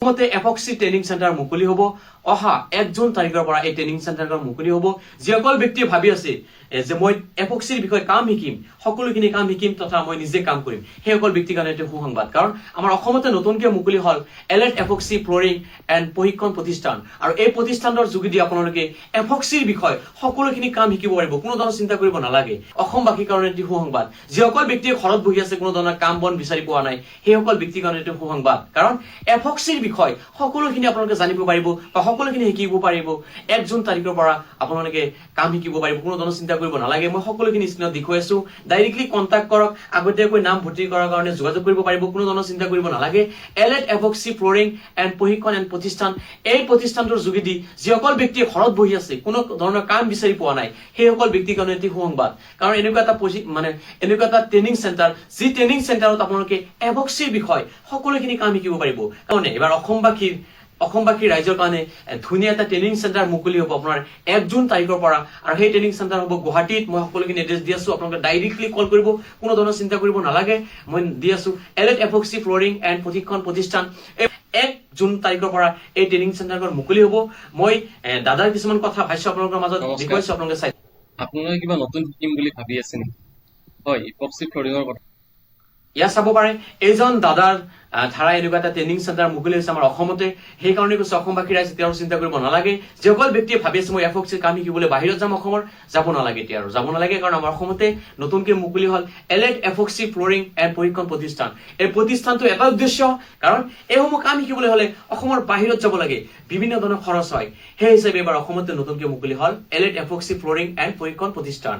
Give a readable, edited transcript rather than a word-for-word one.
মতে epoxy training centre মুকলি হ'ব অহা 1 জুন তাৰিখৰ পৰা এই ট্ৰেইনিং চেণ্টাৰখন মুকলি হ'ব যিসকল ব্যক্তিয়ে ভাবি আছে যে মই এপক্সিৰ বিষয়ে কাম শিকিম সকলোখিনি কাম শিকিম তথা মই নিজে কাম কৰিম সেইসকল ব্যক্তিৰ কাৰণে এটা সুসংবাদ কাৰণ আমাৰ অসমতে নতুনকৈ মুকলি হ'ল এলেট এপক্সি ফ্ল'ৰিং এণ্ড প্ৰশিক্ষণ প্ৰতিষ্ঠান আৰু এই প্ৰতিষ্ঠানৰ যোগেদি আপোনালোকে এপক্সিৰ বিষয়ে সকলোখিনি কাম শিকিব পাৰিব কোনো ধৰণৰ চিন্তা কৰিব নালাগে অসমবাসীৰ কাৰণে এটি সুসংবাদ যিসকল ব্যক্তিয়ে ঘৰত বহি আছে কোনো ধৰণৰ কাম বন বিচাৰি পোৱা নাই সেইসকল ব্যক্তিৰ কাৰণে এটি সুসংবাদ কাৰণ এপক্সিৰ বিষয় সকলোখিনি আপোনালোকে জানিব পাৰিব বা সকলোখিনি শিকিব পাৰিব 1 জুন তাৰিখৰ পৰা আপোনালোকে কাম শিকিব পাৰিব কোনো ধৰণৰ চিন্তা কৰিব নালাগে মই সকলোখিনি স্ক্ৰীনত দেখুৱাই আছো ডাইৰেক্টলি কন্টাক্ট কৰক আগতীয়াকৈ নাম ভৰ্তি কৰাৰ কাৰণে যোগাযোগ কৰিব পাৰিব কোনো ধৰণৰ চিন্তা কৰিব নালাগে এলেট এপক্সি ফ্ল'ৰিং এণ্ড প্ৰশিক্ষণ এণ্ড প্ৰতিষ্ঠান এই প্ৰতিষ্ঠানটোৰ যোগেদি যিসকল ব্যক্তিয়ে ঘৰত বহি আছে কোনো ধৰণৰ কাম বিচাৰি পোৱা নাই সেইসকল ব্যক্তিৰ কাৰণে এটি সুসংবাদ কাৰণ এনেকুৱা এটা ট্ৰেইনিং চেণ্টাৰ যি ট্ৰেইনিং চেণ্টাৰত আপোনালোকে এপক্সিৰ বিষয় সকলোখিনি কাম শিকিব পাৰিব কাৰণ এবাৰ অসমবাসী ৰাইজৰ কাৰণে ধুনীয়া এটা ট্ৰেইনিং চেণ্টাৰ মুকলি হ'ব আপোনাৰ 1 জুন তাৰিখৰ পৰা আৰু সেই ট্ৰেইনিং চেণ্টাৰ হ'ব গুৱাহাটীত মই সকলোখিনি এড্ৰেছ দি আছো আপোনালোকে ডাইৰেক্টলি কল কৰিব কোনো ধৰণৰ চিন্তা কৰিব নালাগে মই দি আছো এলেট এপক্সি ফ্ল'ৰিং এণ্ড প্ৰশিক্ষণ প্ৰতিষ্ঠান 1 জুন তাৰিখৰ পৰা এই ট্ৰেইনিং চেণ্টাৰখন মুকলি হ'ব মই দাদাৰ কিছুমান কথা ভাষ্য আপোনালোকৰ মাজত দেখুৱাইছো আপোনালোকে চাই আপোনালোকে কিবা নতুন শিকিম বুলি ভাবি আছে নেকি হয় এপক্সি ফ্ল'ৰিঙৰ কথা ইয়াত চাব পাৰে এইজন দাদাৰ ধাৰা এনেকুৱা এটা ট্ৰেইনিং চেণ্টাৰ মুকলি হৈছে আমাৰ অসমতে সেইকাৰণে কৈছো অসমবাসী ৰাইজে তেওঁৰ চিন্তা কৰিব নালাগে যিসকল ব্যক্তিয়ে ভাবি আছে মই এপক্সিৰ কাম শিকিবলৈ বাহিৰত যাম অসমৰ যাব নালাগে এতিয়া আৰু যাব নালাগে কাৰণ আমাৰ অসমতে নতুনকৈ মুকলি হ'ল এলেট এপক্সি ফ্ল'ৰিং এণ্ড প্ৰশিক্ষণ প্ৰতিষ্ঠান এই প্ৰতিষ্ঠানটো এটা উদ্দেশ্য কাৰণ এইসমূহ কাম শিকিবলৈ হ'লে অসমৰ বাহিৰত যাব লাগে বিভিন্ন ধৰণৰ খৰচ হয় সেই হিচাপে এবাৰ অসমতে নতুনকৈ মুকলি হ'ল এলেট এপক্সি ফ্ল'ৰিং এণ্ড প্ৰশিক্ষণ প্ৰতিষ্ঠান